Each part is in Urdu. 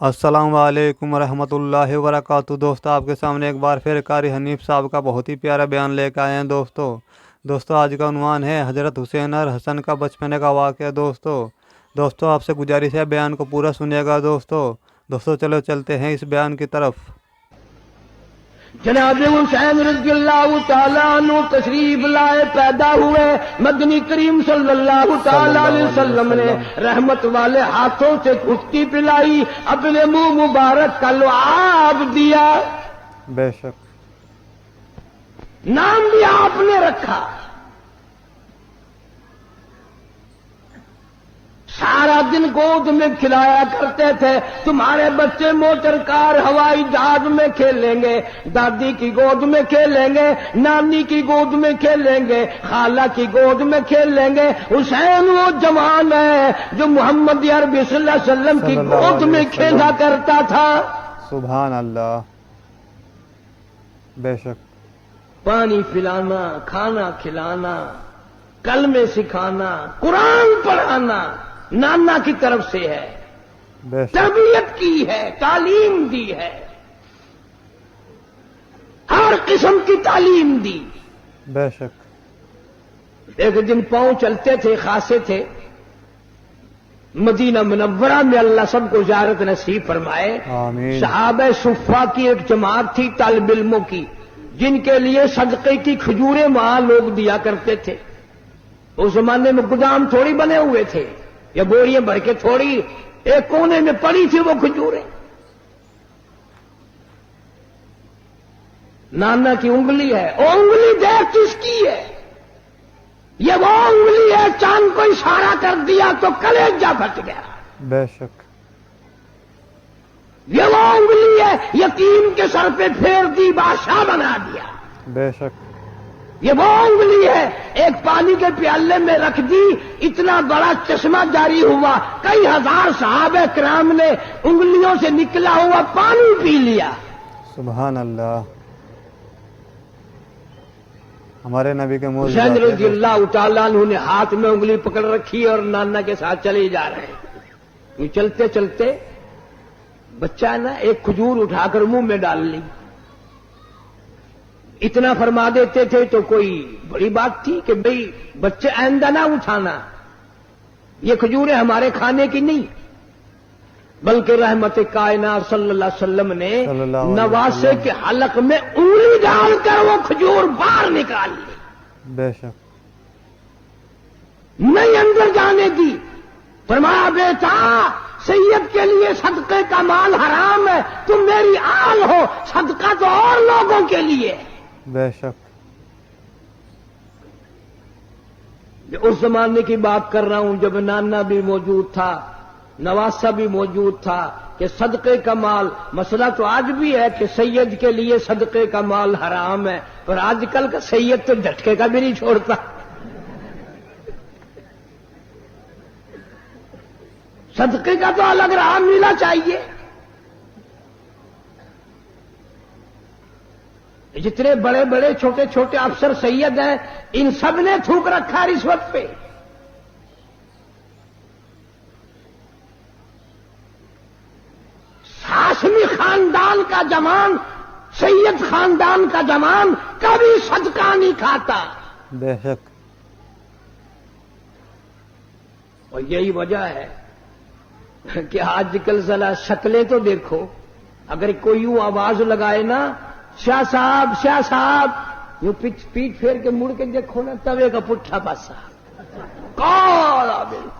السلام علیکم ورحمۃ اللہ وبرکاتہ۔ دوستو آپ کے سامنے ایک بار پھر قاری حنیف صاحب کا بہت ہی پیارا بیان لے کے آئے ہیں۔ دوستو آج کا عنوان ہے حضرت حسین اور حسن کا بچپنے کا واقعہ۔ دوستو آپ سے گزارش ہے بیان کو پورا سنیے گا۔ دوستو چلو چلتے ہیں اس بیان کی طرف۔ جناب حسین رضی اللہ تعالیٰ عنہ تشریف لائے پیدا ہوئے، مدنی کریم صلی اللہ تعالیٰ علیہ وسلم نے رحمت والے ہاتھوں سے کشتی پلائی، اپنے منہ مبارک کا لعاب دیا، بے شک نام بھی آپ نے رکھا۔ سارا دن گود میں کھلایا کرتے تھے، تمہارے بچے موٹر کار ہوائی جہاز میں کھیلیں گے، دادی کی گود میں کھیلیں گے، نانی کی گود میں کھیلیں گے، خالہ کی گود میں کھیلیں گے۔ حسین وہ جوان ہے جو محمد عربی صلی اللہ علیہ وسلم کی گود میں کھیلا کرتا تھا۔ سبحان اللہ، بے شک۔ پانی پلانا، کھانا کھلانا، کلمے سکھانا، قرآن پڑھانا نانا کی طرف سے ہے، بے شک تربیت کی ہے، تعلیم دی ہے، ہر قسم کی تعلیم دی۔ بے شک۔ ایک دن پاؤں چلتے تھے، خاصے تھے مدینہ منورہ میں، اللہ سب کو زیارت نصیب فرمائے۔ آمین۔ صحابہ صفہ کی ایک جماعت تھی طالب علموں کی، جن کے لیے صدقے کی کھجوریں وہاں لوگ دیا کرتے تھے۔ اس زمانے میں گودام تھوڑی بنے ہوئے تھے، یا بوریاں بھر کے تھوڑی، ایک کونے میں پڑی تھی وہ کھجوریں۔ نانا کی انگلی ہے، وہ انگلی دیکھ کس کی ہے؟ یہ وہ انگلی ہے، چاند کو اشارہ کر دیا تو کلیجہ پھٹ گیا۔ بے شک۔ یہ وہ انگلی ہے، یتیم کے سر پہ پھیر دی، بادشاہ بنا دیا۔ بے شک۔ یہ وہ انگلی ہے، ایک پانی کے پیالے میں رکھ دی، اتنا بڑا چشمہ جاری ہوا، کئی ہزار صحابہ کرام نے انگلیوں سے نکلا ہوا پانی پی لیا۔ سبحان اللہ، ہمارے نبی کے منہ حسین رضی اللہ تعالیٰ عنہ نے ہاتھ میں انگلی پکڑ رکھی اور نانا کے ساتھ چلے جا رہے ہیں۔ چلتے چلتے بچہ نا ایک کھجور اٹھا کر منہ میں ڈال لی۔ اتنا فرما دیتے تھے تو کوئی بڑی بات تھی کہ بھئی بچے آئندہ نہ اٹھانا، یہ کھجوریں ہمارے کھانے کی نہیں، بلکہ رحمت کائنات صلی اللہ علیہ وسلم نے نواسے کے حلق میں انگلی ڈال کر وہ کھجور باہر نکال لی، بے شک، نہیں اندر جانے دی۔ فرمایا بیٹا سید کے لیے صدقے کا مال حرام ہے، تم میری آل ہو، صدقہ تو اور لوگوں کے لیے۔ بے شک۔ اس زمانے کی بات کر رہا ہوں جب نانا بھی موجود تھا، نواسا بھی موجود تھا، کہ صدقے کا مال، مسئلہ تو آج بھی ہے کہ سید کے لیے صدقے کا مال حرام ہے، اور آج کل کا سید تو جھٹکے کا بھی نہیں چھوڑتا۔ صدقے کا تو الگ راہ ملنا چاہیے۔ جتنے بڑے بڑے چھوٹے چھوٹے افسر سید ہیں، ان سب نے تھوک رکھا رشوت پہ۔ ہاشمی خاندان کا جوان، سید خاندان کا جوان کبھی صدقہ نہیں کھاتا، بے شک۔ اور یہی وجہ ہے کہ آج کل ذرا شکلیں تو دیکھو، اگر کوئی یوں آواز لگائے نا، شاہ صاحب شاہ صاحب، یوں پیٹ پھیر کے مڑ کے دیکھو نا، توے کا پٹھا پاسا کالا بالکل۔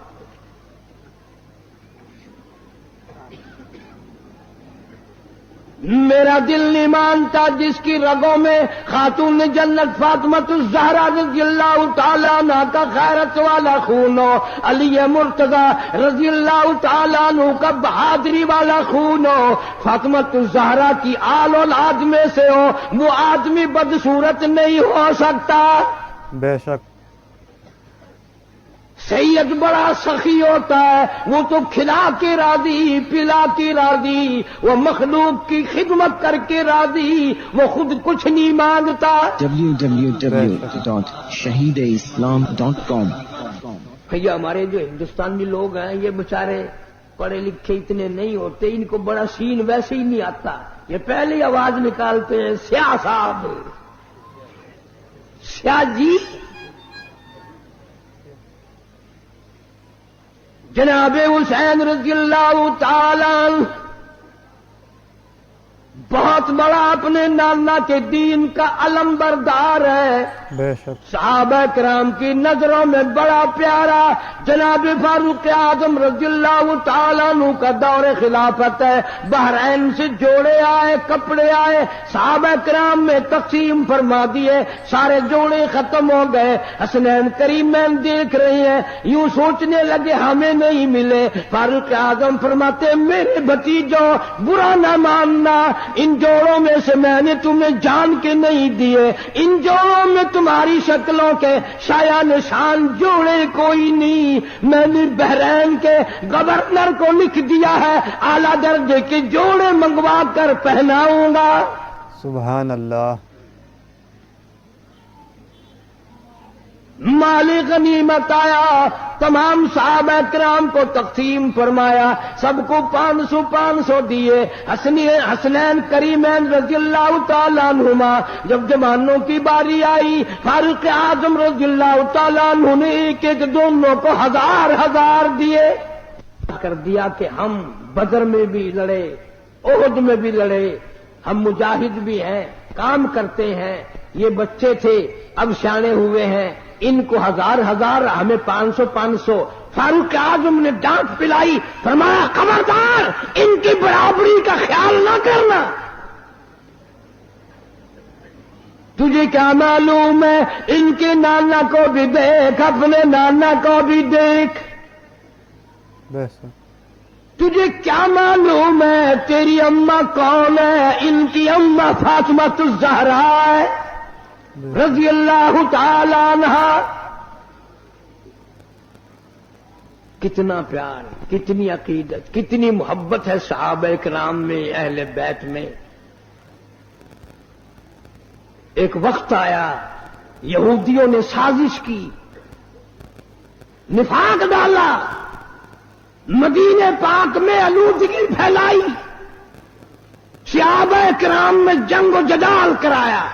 میرا دل نہیں مانتا جس کی رگوں میں خاتون جنت فاطمۃ الزہرا رضی اللہ تعالیٰ عنہ کا غیرت والا خون ہو، علی مرتضی رضی اللہ تعالیٰ عنہ کا بہادری والا خون ہو، فاطمۃ الزہرا کی آل اولاد میں سے ہو، وہ آدمی بدصورت نہیں ہو سکتا۔ بے شک۔ سید بڑا سخی ہوتا ہے، وہ تو کھلا کے راضی، پلا کے راضی، وہ مخلوق کی خدمت کر کے راضی، وہ خود کچھ نہیں مانگتا۔ www.shahideislam.com بھیا ہمارے جو ہندوستانی لوگ ہیں یہ بیچارے پڑھے لکھے اتنے نہیں ہوتے، ان کو بڑا سین ویسے ہی نہیں آتا، یہ پہلی آواز نکالتے ہیں سیاہ صاحب، سیاہ جی۔ جناب حسین رضی اللہ تعالی عنہ بہت بڑا اپنے نانا کے دین کا علم بردار ہے، بے شک صحابہ کرام کی نظروں میں بڑا پیارا جناب فاروق اعظم رضی اللہ تعالیٰ عنہ کا دور خلافت ہے۔ بحرین سے جوڑے آئے، کپڑے آئے، صحابہ کرام میں تقسیم فرما دیے، سارے جوڑے ختم ہو گئے۔ حسنین کریمین دیکھ رہے ہیں، یوں سوچنے لگے ہمیں نہیں ملے۔ فاروق اعظم فرماتے میرے بھتیجو برا نہ ماننا، ان جوڑوں میں سے میں نے تمہیں جان کے نہیں دیے، ان جوڑوں میں تمہاری شکلوں کے شایا نشان جوڑے کوئی نہیں، میں نے بحرین کے گورنر کو لکھ دیا ہے اعلیٰ درجے کے جوڑے منگوا کر پہناؤں گا۔ سبحان اللہ۔ مال غنیمت آیا، تمام صحابہ کرام کو تقسیم فرمایا، سب کو 500 دیے۔ حسنین کریمین رضی اللہ تعالیٰ عنہما جب جوانوں کی باری آئی، فاروق اعظم رضی اللہ تعالیٰ عنہ نے ایک ایک دونوں کو 1000 دیے، کر دیا کہ ہم بدر میں بھی لڑے، احد میں بھی لڑے، ہم مجاہد بھی ہیں، کام کرتے ہیں۔ یہ بچے تھے، اب سیانے ہوئے ہیں، ان کو 1000 ہمیں 500۔ فاروق اعظم نے ڈانٹ پلائی، فرمایا خبردار ان کی برابری کا خیال نہ کرنا، تجھے کیا معلوم ہے، ان کے نانا کو بھی دیکھ، اپنے نانا کو بھی دیکھ، بے شک تجھے کیا معلوم ہے تیری اماں کون ہے، ان کی اماں فاطمہ الزہرا ہے رضی اللہ تعالی عنہ۔ کتنا پیار، کتنی عقیدت، کتنی محبت ہے صحابہ کرام میں، اہل بیت میں۔ ایک وقت آیا یہودیوں نے سازش کی، نفاق ڈالا، مدینے پاک میں آلودگی پھیلائی، صحابہ کرام میں جنگ و جدال کرایا۔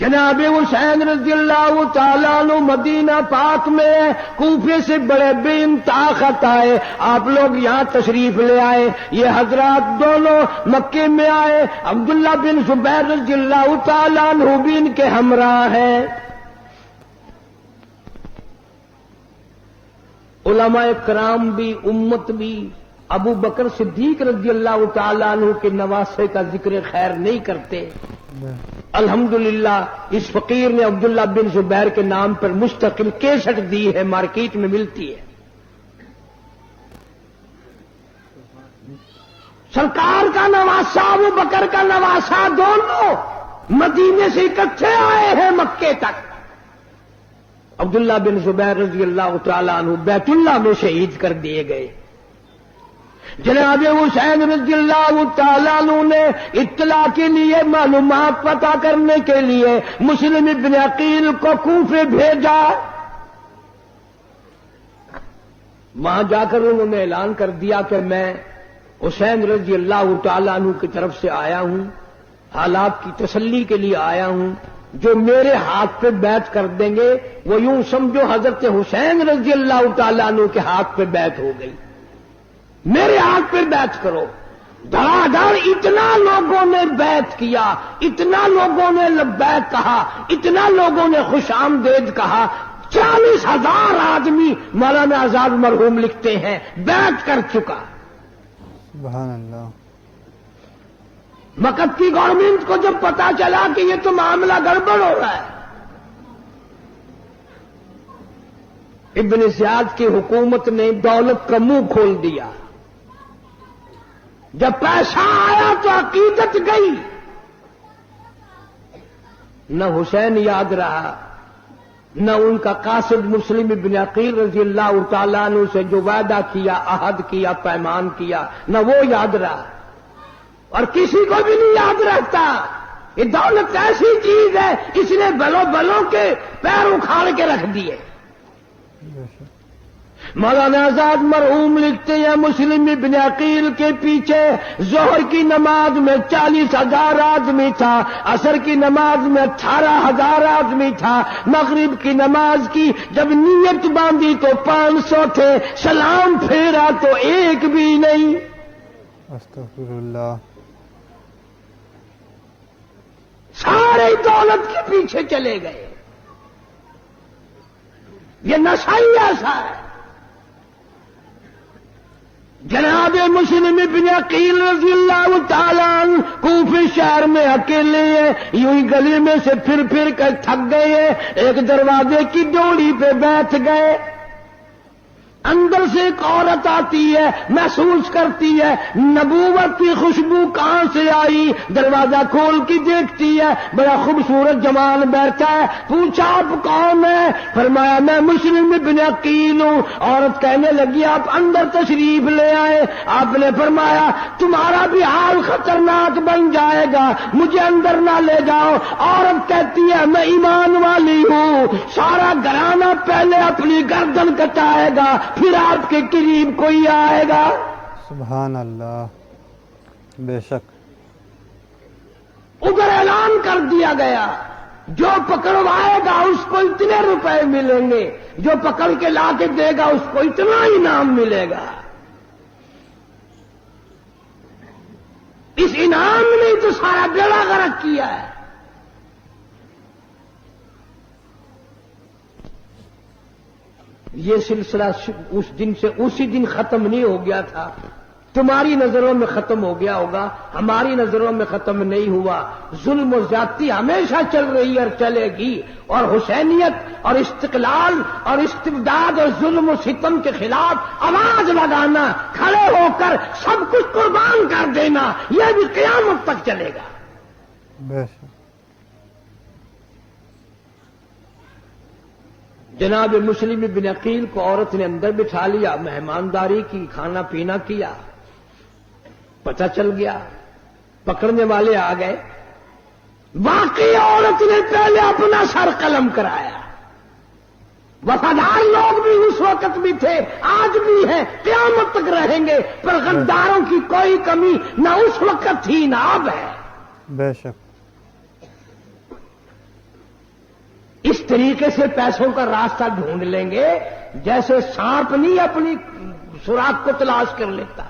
جناب حسین رضی اللہ تعالیٰ عنہ مدینہ پاک میں کوفے سے بڑے بے انتہا خط آئے، آپ لوگ یہاں تشریف لے آئے۔ یہ حضرات دونوں مکے میں آئے، عبداللہ بن زبیر رضی اللہ تعالیٰ عنہ بھی ان کے ہمراہ ہیں۔ علماء کرام بھی، امت بھی، ابو بکر صدیق رضی اللہ تعالیٰ عنہ کے نواسے کا ذکر خیر نہیں کرتے۔ الحمدللہ اس فقیر نے عبداللہ بن زبیر کے نام پر مستقل کیسٹ دی ہے، مارکیٹ میں ملتی ہے۔ سرکار کا نواسا، ابو بکر کا نواسا، دونوں مدینے سے اکٹھے آئے ہیں مکے تک۔ عبداللہ بن زبیر رضی اللہ تعالیٰ عنہ بیت اللہ میں شہید کر دیے گئے۔ جناب حسین رضی اللہ تعالیٰ عنہ نے اطلاع کے لیے، معلومات پتہ کرنے کے لیے مسلم ابن عقیل کو کوفے بھیجا۔ وہاں جا کر انہوں نے اعلان کر دیا کہ میں حسین رضی اللہ تعالیٰ عنہ کی طرف سے آیا ہوں، حالات کی تسلی کے لیے آیا ہوں، جو میرے ہاتھ پہ بیعت کر دیں گے وہ یوں سمجھو حضرت حسین رضی اللہ تعالیٰ عنہ کے ہاتھ پہ بیعت ہو گئی، میرے ہاتھ پہ بیعت کرو۔ دھڑا دھڑ اتنا لوگوں نے بیعت کیا، اتنا لوگوں نے لبیک کہا، اتنا لوگوں نے خوش آمدید کہا۔ 40,000 آدمی مولانا آزاد مرحوم لکھتے ہیں بیعت کر چکا۔ سبحان اللہ۔ وقت کی گورنمنٹ کو جب پتا چلا کہ یہ تو معاملہ گڑبڑ ہو رہا ہے، ابن زیاد کی حکومت نے دولت کا منہ کھول دیا۔ جب پیسہ آیا تو عقیدت گئی، نہ حسین یاد رہا، نہ ان کا قاصد مسلم ابن عقیل رضی اللہ تعالیٰ عنہ سے جو وعدہ کیا، عہد کیا، پیمان کیا، نہ وہ یاد رہا، اور کسی کو بھی نہیں یاد رہتا۔ یہ دولت ایسی چیز ہے، اس نے بلوں کے پیر اکھاڑ کے رکھ دیے۔ مولانا آزاد مرحوم لکھتے ہیں مسلم ابن عقیل کے پیچھے ظہر کی نماز میں 40,000 آدمی تھا، عصر کی نماز میں 18,000 آدمی تھا، مغرب کی نماز کی جب نیت باندھی تو 500 تھے، سلام پھیرا تو ایک بھی نہیں۔ استغفر اللہ۔ سارے دولت کے پیچھے چلے گئے۔ یہ نشہ ہی ایسا ہے۔ جناب مسلم ابن عقیل رضی اللہ تعالیٰ عنہ کوفہ شہر میں اکیلے ہیں، یوں ہی گلی میں سے پھر کر تھک گئے ہیں، ایک دروازے کی ڈوری پہ بیٹھ گئے۔ اندر سے ایک عورت آتی ہے، محسوس کرتی ہے نبوت کی خوشبو کہاں سے آئی، دروازہ کھول کے دیکھتی ہے، بڑا خوبصورت جوان بیٹھا ہے، پوچھا آپ کون ہیں؟ فرمایا میں مسلم ابن عقیل ہوں۔ عورت کہنے لگی آپ اندر تشریف لے آئے۔ آپ نے فرمایا تمہارا بھی حال خطرناک بن جائے گا، مجھے اندر نہ لے جاؤ۔ عورت کہتی ہے میں ایمان والی ہوں، سارا گھرانہ پہلے اپنی گردن کٹائے گا پھر آپ کے قریب کوئی آئے گا۔ سبحان اللہ۔ بے شک ادھر اعلان کر دیا گیا جو پکڑوائے گا اس کو اتنے روپے ملیں گے، جو پکڑ کے لا کے دے گا اس کو اتنا انعام ملے گا۔ اس انعام نے تو سارا بیڑا غرق کیا ہے۔ یہ سلسلہ اس دن سے اسی دن ختم نہیں ہو گیا تھا، تمہاری نظروں میں ختم ہو گیا ہوگا، ہماری نظروں میں ختم نہیں ہوا۔ ظلم و زیادتی ہمیشہ چل رہی اور چلے گی، اور حسینیت اور استقلال اور استبداد اور ظلم و ستم کے خلاف آواز لگانا، کھڑے ہو کر سب کچھ قربان کر دینا، یہ بھی قیامت تک چلے گا۔ بے شک جناب مسلم بن عقیل کو عورت نے اندر بٹھا لیا، مہمانداری کی، کھانا پینا کیا، پتہ چل گیا، پکڑنے والے آ گئے۔ واقعی عورت نے پہلے اپنا سر قلم کرایا۔ وفادار لوگ بھی اس وقت بھی تھے، آج بھی ہیں، قیامت تک رہیں گے، پر غداروں کی کوئی کمی نہ اس وقت تھی نہ اب ہے۔ بے شک اس طریقے سے پیسوں کا راستہ ڈھونڈ لیں گے جیسے سانپ نہیں اپنی سوراخ کو تلاش کر لیتا،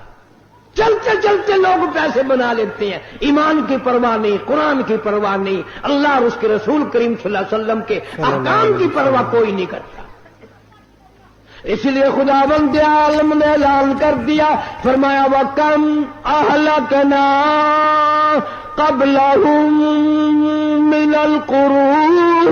چلتے چلتے لوگ پیسے بنا لیتے ہیں، ایمان کی پرواہ نہیں، قرآن کی پرواہ نہیں، اللہ اور اس کے رسول کریم صلی اللہ علیہ وسلم کے احکام کی پرواہ کوئی نہیں کرتا۔ اس لیے خداوند عالم نے اعلان کر دیا، فرمایا وَكَمْ أَهْلَكْنَا قَبْلَهُم مِّنَ الْقُرُونِ،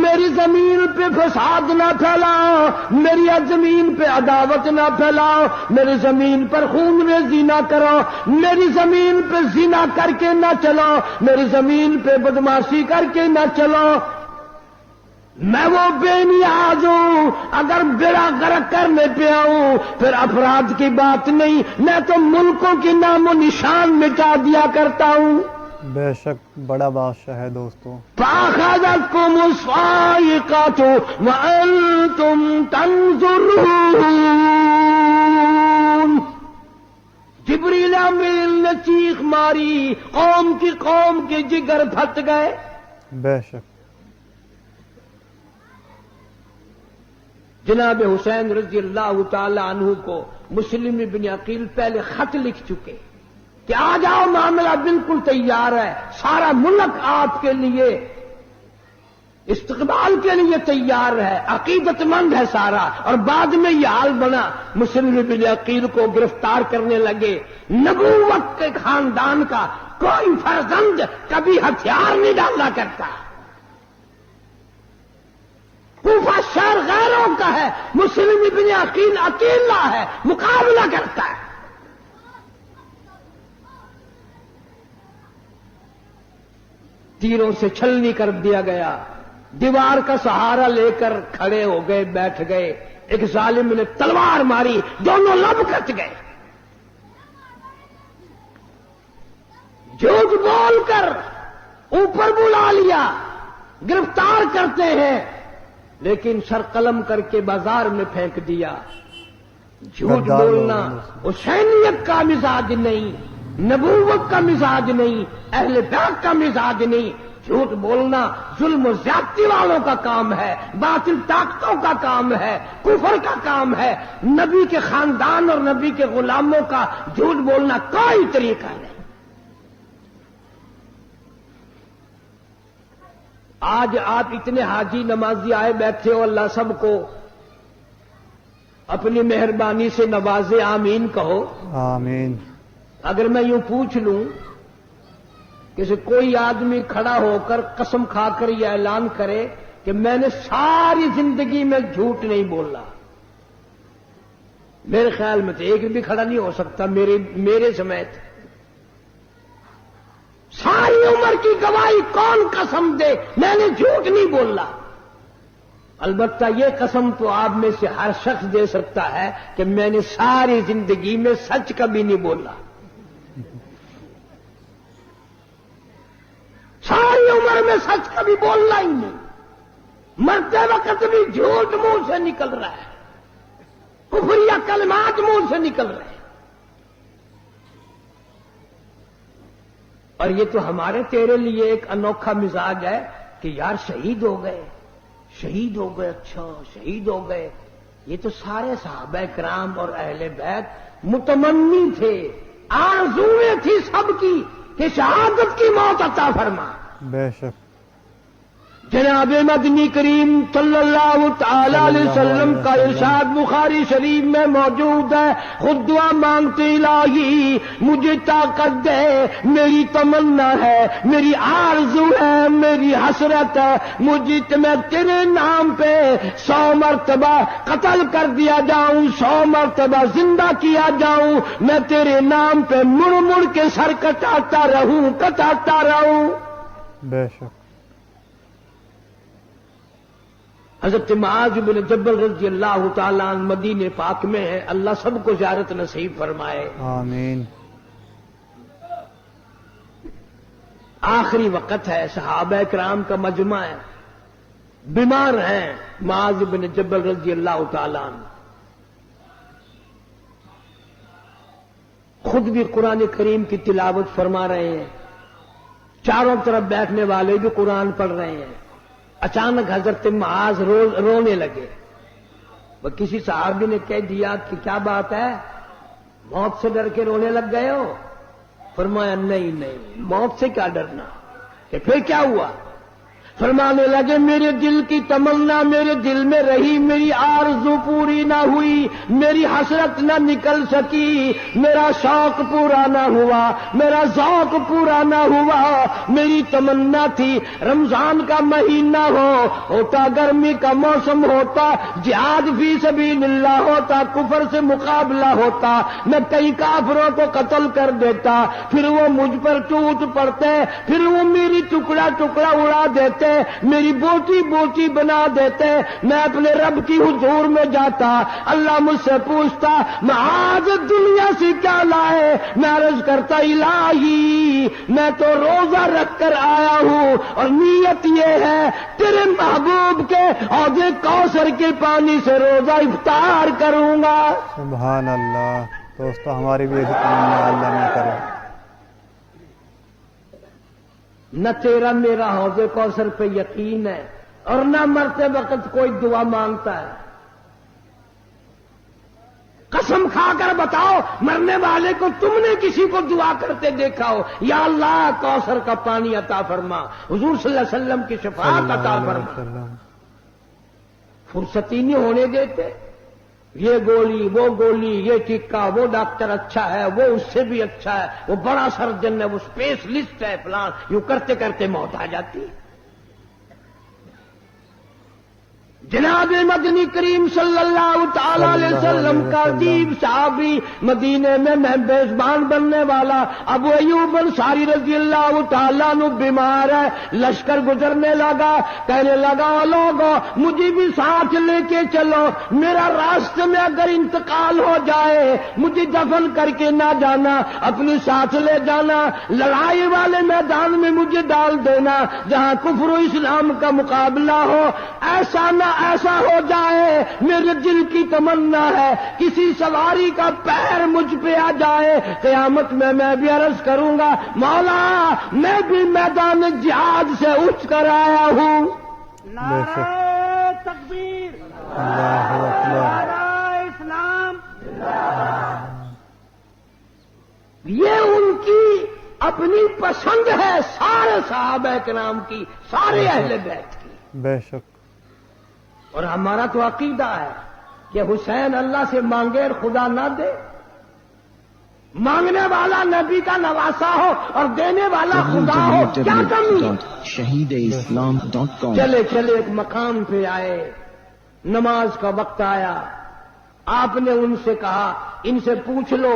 میری زمین پہ فساد نہ پھیلاؤ، میری زمین پہ عداوت نہ پھیلاؤ، میری زمین پر خون ریزی نہ کرو، میری زمین پہ زنا کر کے نہ چلو، میری زمین پہ بدماشی کر کے نہ چلو۔ میں وہ بے نیاز ہوں، اگر بیڑا غرق کرنے پہ آؤں پھر افراد کی بات نہیں، میں تو ملکوں کی نام و نشان مٹا دیا کرتا ہوں۔ بے شک بڑا بادشاہ ہے دوستو۔ فَأَخَذَتْكُمُ الصَّاعِقَةُ وَأَنْتُمْ تَنظُرُونَ، جبریل امین نے چیخ ماری، قوم کے جگر پھٹ گئے۔ بے شک جناب حسین رضی اللہ تعالی عنہ کو مسلم بن عقیل پہلے خط لکھ چکے کہ آ جاؤ، معاملہ بالکل تیار ہے، سارا ملک آپ کے لیے استقبال کے لیے تیار ہے، عقیدت مند ہے سارا۔ اور بعد میں یہ حال بنا، مسلم بن عقیل کو گرفتار کرنے لگے۔ نبوت کے خاندان کا کوئی فرزند کبھی ہتھیار نہیں ڈالا کرتا، کوفہ شہر غیروں کا ہے، مسلم ابن عقیل اکیلا ہے، مقابلہ کرتا ہے۔ تیروں سے چھلنی کر دیا گیا، دیوار کا سہارا لے کر کھڑے ہو گئے، بیٹھ گئے۔ ایک ظالم نے تلوار ماری، دونوں لب کٹ گئے۔ جھوٹ بول کر اوپر بلا لیا، گرفتار کرتے ہیں، لیکن سر قلم کر کے بازار میں پھینک دیا. جھوٹ غدار بولنا لوگ. حسینیت کا مزاج نہیں، نبوت کا مزاج نہیں، اہل بیت کا مزاج نہیں. جھوٹ بولنا ظلم و زیادتی والوں کا کام ہے، باطل طاقتوں کا کام ہے، کفر کا کام ہے. نبی کے خاندان اور نبی کے غلاموں کا جھوٹ بولنا کوئی طریقہ نہیں. آج آپ اتنے حاجی نمازی آئے بیٹھے ہو، اللہ سب کو اپنی مہربانی سے نوازے، آمین کہو. آمین. اگر میں یوں پوچھ لوں کہ کوئی آدمی کھڑا ہو کر قسم کھا کر یہ اعلان کرے کہ میں نے ساری زندگی میں جھوٹ نہیں بولا، میرے خیال میں تو ایک بھی کھڑا نہیں ہو سکتا میرے سمیت. ساری عمر کی گواہی کون قسم دے میں نے جھوٹ نہیں بولا؟ البتہ یہ قسم تو آپ میں سے ہر شخص دے سکتا ہے کہ میں نے ساری زندگی میں سچ کبھی نہیں بولا. ساری عمر میں سچ کبھی بولنا ہی نہیں، مرتے وقت بھی جھوٹ منہ سے نکل رہا ہے، کفریہ کلمات منہ سے نکل رہے ہیں. اور یہ تو ہمارے تیرے لیے ایک انوکھا مزاج ہے کہ یار شہید ہو گئے، شہید ہو گئے، اچھا شہید ہو گئے. یہ تو سارے صحابہ کرام اور اہل بیت متمنی تھے، آرزویں تھی سب کی کہ شہادت کی موت عطا فرما. بے شک. جناب مدنی کریم صلی اللہ تعالی علیہ وسلم کا ارشاد بخاری شریف میں موجود ہے. خود دعا مانگتے الہی مجھے طاقت دے، میری تمنا ہے، میری آرزو ہے، میری حسرت ہے، مجھے میں تیرے نام پہ 100 مرتبہ قتل کر دیا جاؤں، 100 مرتبہ زندہ کیا جاؤں، میں تیرے نام پہ مڑ مڑ کے سر کٹاتا رہوں. بے شک. حضرت معاذ بن جبل رضی اللہ تعالیٰ عنہ مدینے پاک میں ہے، اللہ سب کو زیارت نصیب فرمائے. آمین. آخری وقت ہے، صحابہ کرام کا مجمع ہے، بیمار ہیں معاذ بن جبل رضی اللہ تعالیٰ عنہ. خود بھی قرآن کریم کی تلاوت فرما رہے ہیں، چاروں طرف بیٹھنے والے بھی قرآن پڑھ رہے ہیں. اچانک حضرت معاذ رونے لگے. وہ کسی صحابی نے کہہ دیا کہ کیا بات ہے، موت سے ڈر کے رونے لگ گئے ہو؟ فرمایا نہیں، موت سے کیا ڈرنا. کہ پھر کیا ہوا؟ فرمانے لگے میرے دل کی تمنا میرے دل میں رہی، میری آرزو پوری نہ ہوئی، میری حسرت نہ نکل سکی، میرا شوق پورا نہ ہوا، میرا ذوق پورا نہ ہوا. میری تمنا تھی رمضان کا مہینہ ہوتا، گرمی کا موسم ہوتا، جہاد فی سبیل اللہ ہوتا، کفر سے مقابلہ ہوتا، میں کئی کافروں کو قتل کر دیتا، پھر وہ مجھ پر ٹوٹ پڑتے، پھر وہ میری ٹکڑا ٹکڑا اڑا دیتے، میری بوٹی بوٹی بنا دیتے. میں اپنے رب کی حضور میں جاتا، اللہ مجھ سے پوچھتا معاذ دنیا سے کیا لائے؟ میں عرض کرتا الہی میں تو روزہ رکھ کر آیا ہوں اور نیت یہ ہے تیرے محبوب کے حوض کوثر کے پانی سے روزہ افطار کروں گا. سبحان اللہ. دوستو ہماری بھی ایسی تمنا اللہ نہ کرے. نہ تیرا میرا حوض کوثر پہ یقین ہے اور نہ مرتے وقت کوئی دعا مانگتا ہے. قسم کھا کر بتاؤ مرنے والے کو تم نے کسی کو دعا کرتے دیکھا ہو یا اللہ کوثر کا پانی عطا فرما، حضور صلی اللہ علیہ وسلم کی شفاعت عطا فرما. فرصتی نہیں ہونے دیتے. یہ گولی وہ گولی، یہ ٹکا وہ ڈاکٹر اچھا ہے، وہ اس سے بھی اچھا ہے، وہ بڑا سرجن ہے، وہ اسپیشلسٹ ہے فلان، یوں کرتے کرتے موت آ جاتی. جناب مدنی کریم صلی اللہ تعالی علیہ وسلم کا عجیب صحابی مدینے میں میزبان بننے والا ابو ایوب انصاری رضی اللہ تعالیٰ عنہ بیمار ہے. لشکر گزرنے لگا, کہنے لگا لوگوں مجھے بھی ساتھ لے کے چلو, میرا راستے میں اگر انتقال ہو جائے مجھے دفن کر کے نہ جانا, اپنی ساتھ لے جانا, لڑائی والے میدان میں مجھے ڈال دینا جہاں کفر و اسلام کا مقابلہ ہو. ایسا نہ ایسا ہو جائے, میرے دل کی تمنا ہے کسی سواری کا پیر مجھ پہ آ جائے, قیامت میں بھی عرض کروں گا مولا میں بھی میدان جہاد سے اٹھ کر آیا ہوں. نعرہ تکبیر, اللہ اکبر. نعرہ اسلام. یہ ان کی اپنی پسند ہے, سارے صحابہ کرام کی, سارے اہل بیت کی. بے شک. اور ہمارا تو عقیدہ ہے کہ حسین اللہ سے مانگے اور خدا نہ دے. مانگنے والا نبی کا نواسا ہو اور دینے والا خدا ہو, کیا کمی. shahideislam.com چلے چلے ایک مقام پہ آئے, نماز کا وقت آیا. آپ نے ان سے کہا, ان سے پوچھ لو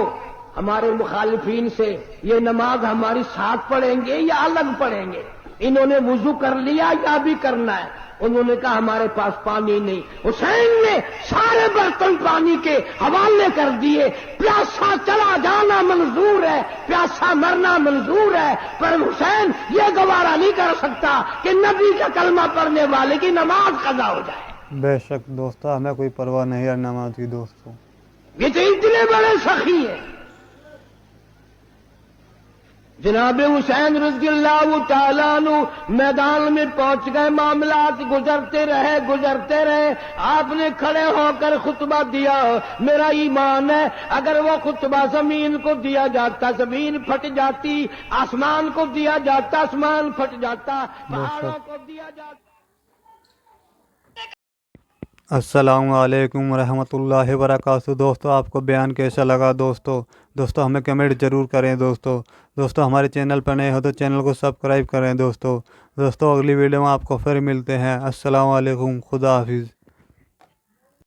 ہمارے مخالفین سے, یہ نماز ہماری ساتھ پڑھیں گے یا الگ پڑھیں گے؟ انہوں نے وضو کر لیا یا بھی کرنا ہے؟ انہوں نے کہا ہمارے پاس پانی نہیں. حسین نے سارے برتن پانی کے حوالے کر دیے. پیاسا چلا جانا منظور ہے, پیاسا مرنا منظور ہے, پر حسین یہ گوارا نہیں کر سکتا کہ نبی کا کلمہ پڑھنے والے کی نماز قضا ہو جائے. بے شک دوستو, ہمیں کوئی پرواہ نہیں ہے نماز کی دوستو. یہ تو اتنے بڑے سخی ہیں. جناب حسین رضی اللہ تعالیٰ عنہ میدان میں پہنچ گئے. معاملات گزرتے رہے. آپ نے کھڑے ہو کر خطبہ دیا. میرا ایمان ہے اگر وہ خطبہ زمین کو دیا جاتا زمین پھٹ جاتی, آسمان کو دیا جاتا آسمان پھٹ جاتا, پہاڑوں کو دیا جاتا. السلام علیکم ورحمۃ اللہ وبرکاتہ. دوستو آپ کو بیان کیسا لگا دوستو ہمیں کمنٹ ضرور کریں دوستو ہمارے چینل پر نئے ہو تو چینل کو سبسکرائب کریں دوستو اگلی ویڈیو میں آپ کو پھر ملتے ہیں. السلام علیکم, خدا حافظ.